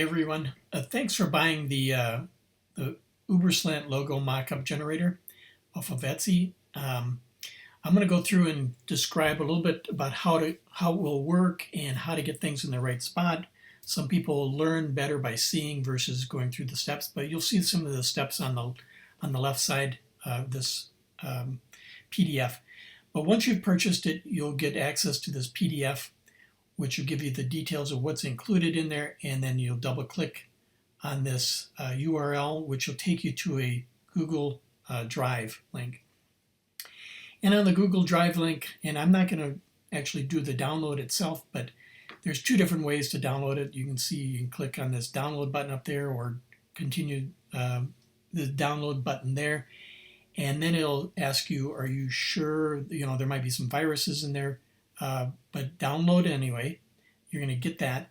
Everyone. Thanks for buying the UberSlantLogo mockup generator off of Etsy. I'm going to go through and describe a little bit about how it will work and how to get things in the right spot. Some people learn better by seeing versus going through the steps, but you'll see some of the steps on the left side of this PDF. But once you've purchased it, you'll get access to this PDF, which will give you the details of what's included in there, and then you'll double click on this URL, which will take you to a Google Drive link. And on the Google Drive link, and I'm not going to actually do the download itself, but there's two different ways to download it. You can see you can click on this download button up there or continue the download button there. And then it'll ask you, are you sure, there might be some viruses in there, but download anyway. You're going to get that.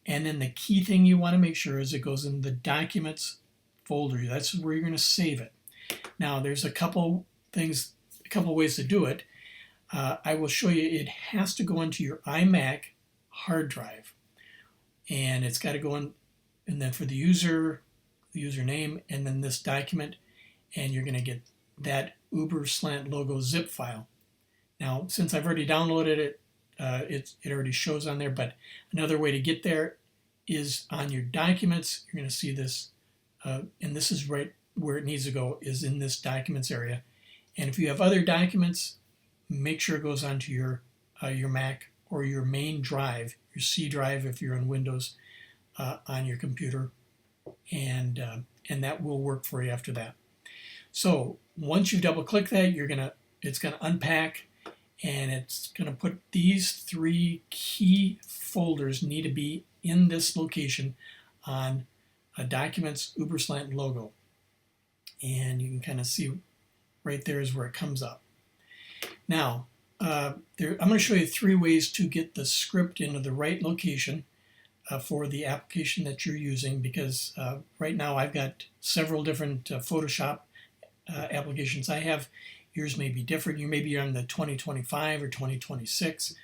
And then the key thing you want to make sure is it goes in the documents folder. That's where you're going to save it. Now there's a couple ways to do it. I will show you. It has to go into your iMac hard drive, and it's got to go in, and then for the username, and then this document, and you're going to get that UberSlantLogo zip file. Now, since I've already downloaded it, it already shows on there, but another way to get there is on your documents. You're going to see this, and this is right where it needs to go, is in this documents area. And if you have other documents, make sure it goes onto your Mac or your main drive, your C drive if you're on Windows, on your computer, and that will work for you after that. So once you double click that, it's gonna unpack, and it's going to put these three key folders need to be in this location on Documents UberSlantLogo. And you can kind of see right there is where it comes up. Now, I'm going to show you three ways to get the script into the right location for the application that you're using, because right now I've got several different Photoshop applications I have. Yours may be different. You may be on the 2025 or 2026,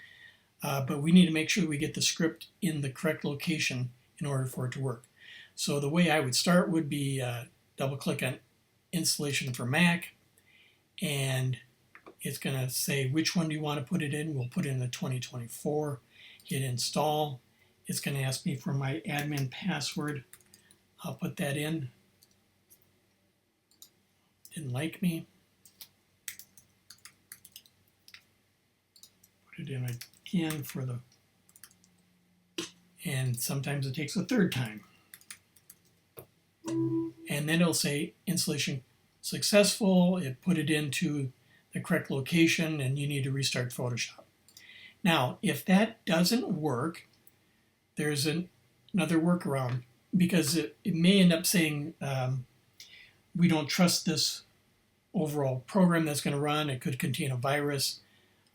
but we need to make sure we get the script in the correct location in order for it to work. So the way I would start would be double click on installation for Mac, and it's going to say which one do you want to put it in. We'll put it in the 2024, hit install. It's going to ask me for my admin password. I'll put that in. Didn't like me. Put it in again and sometimes it takes a third time. And then it'll say installation successful. It put it into the correct location, and you need to restart Photoshop. Now, if that doesn't work, there's another workaround, because it may end up saying we don't trust this overall program that's going to run. It could contain a virus.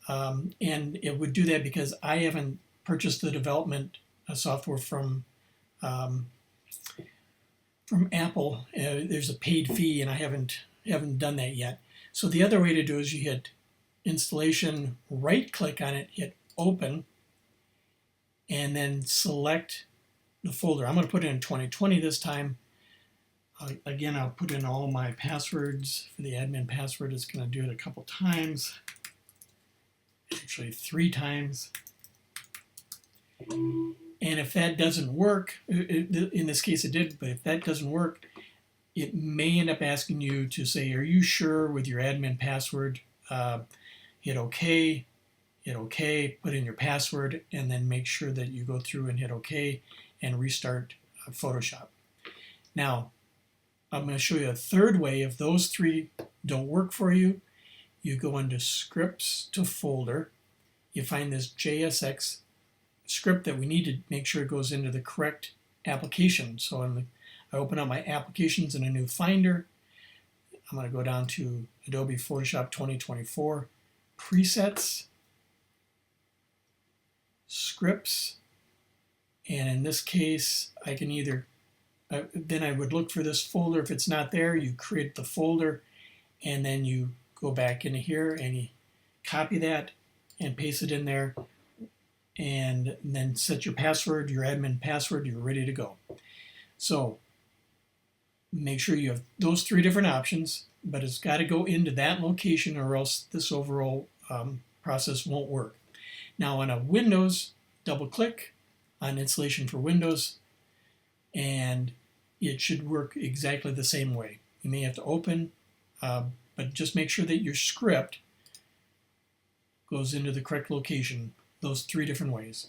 And it would do that because I haven't purchased the development software from Apple. There's a paid fee, and I haven't done that yet. So the other way to do it is you hit installation, right-click on it, hit open, and then select the folder. I'm going to put it in 2020 this time. Again, I'll put in all my passwords. For the admin password, it's going to do it a couple times. Actually 3 times. And if that doesn't work, in this case it did, but if that doesn't work, it may end up asking you to say, are you sure with your admin password? Hit OK, put in your password, and then make sure that you go through and hit OK and restart Photoshop. Now, I'm going to show you a third way. If those three don't work for you, you go into Scripts to Folder. You find this JSX script that we need to make sure it goes into the correct application. So I open up my applications in a new Finder. I'm going to go down to Adobe Photoshop 2024, Presets, Scripts, and in this case, I can either, then I would look for this folder. If it's not there, you create the folder, and then you go back into here and you copy that and paste it in there, and then set your password, your admin password. You're ready to go. So make sure you have those three different options, but it's got to go into that location or else this overall process won't work. Now on a Windows, double click on installation for Windows and it should work exactly the same way. You may have to open, but just make sure that your script goes into the correct location, those three different ways.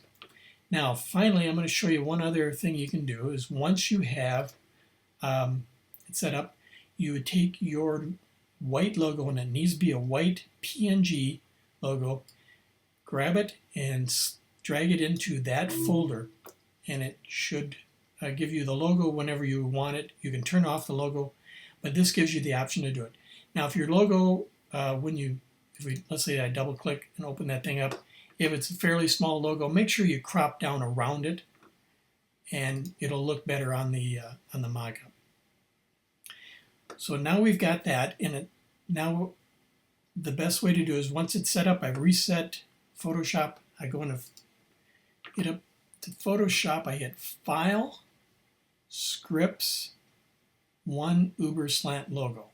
Now finally, I'm going to show you one other thing you can do is once you have it set up, you would take your white logo, and it needs to be a white PNG logo, grab it and drag it into that folder, and it should give you the logo whenever you want it. You can turn off the logo, but this gives you the option to do it. Now if your logo, let's say I double click and open that thing up, if it's a fairly small logo, make sure you crop down around it and it'll look better on the mockup. So now we've got that, and now the best way to do is once it's set up, I've reset Photoshop. I go into get up to Photoshop, I hit File, Scripts, 1UberSlantLogo.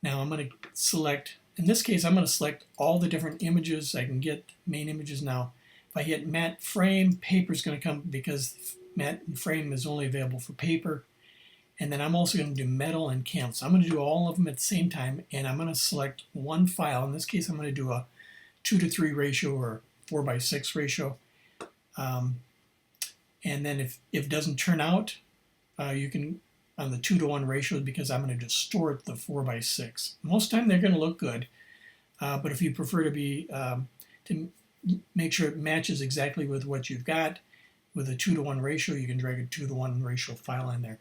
Now I'm going to select, in this case I'm going to select all the different images I can get, main images now. If I hit Matte Frame, paper is going to come because Matte Frame is only available for paper. And then I'm also going to do metal and canvas. I'm going to do all of them at the same time, and I'm going to select one file. In this case, I'm going to do a 2:3 ratio or 4:6 ratio. And then if it doesn't turn out, you can on the 2:1 ratio because I'm going to distort the 4:6. Most of the time they're going to look good, but if you prefer to be to make sure it matches exactly with what you've got with a 2:1 ratio, you can drag a 2:1 ratio file in there.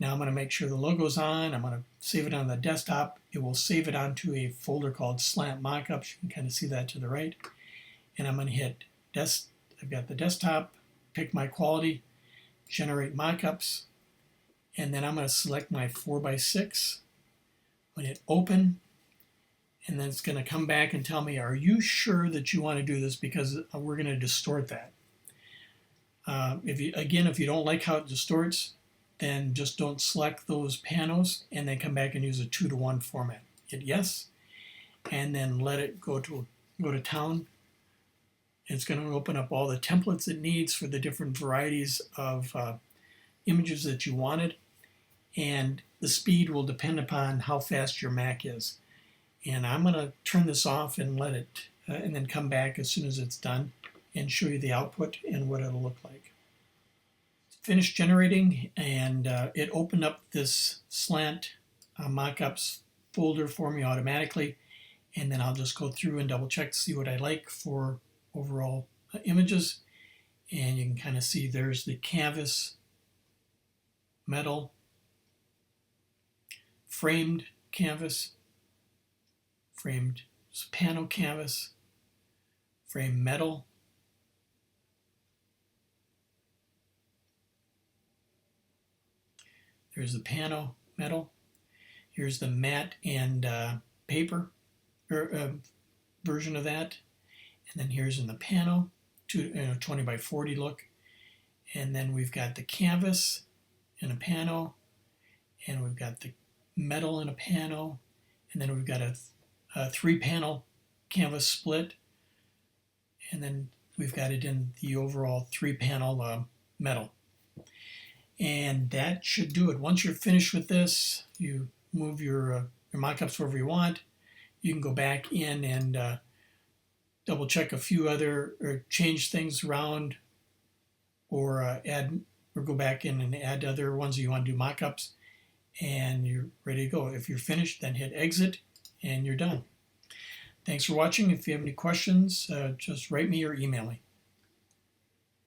Now I'm going to make sure the logo's on. I'm going to save it on the desktop. It will save it onto a folder called Slant Mockups. You can kind of see that to the right. And I'm going to hit I've got the desktop, pick my quality, generate mockups, and then I'm going to select my 4:6. I'm going to hit open, and then it's going to come back and tell me, are you sure that you want to do this? Because we're going to distort that. If you don't like how it distorts, then just don't select those panels and then come back and use a 2:1 format. Hit yes, and then let it go to town. It's going to open up all the templates it needs for the different varieties of images that you wanted, and the speed will depend upon how fast your Mac is. And I'm going to turn this off and let it, and then come back as soon as it's done and show you the output and what it'll look like. Finished generating, and it opened up this slant mockups folder for me automatically, and then I'll just go through and double check to see what I like for overall images. And you can kind of see there's the canvas, metal, framed canvas, framed panel canvas, framed metal, there's the panel metal. Here's the matte and paper version of that. And then here's in the panel, 20x40 look. And then we've got the canvas in a panel. And we've got the metal in a panel. And then we've got a 3-panel canvas split. And then we've got it in the overall 3-panel metal. And that should do it. Once you're finished with this, you move your mockups wherever you want. You can go back in and double check a few other, or change things around, or add, or go back in and add other ones that you want to do mockups, and you're ready to go. If you're finished, then hit exit, and you're done. Thanks for watching. If you have any questions, just write me or email me.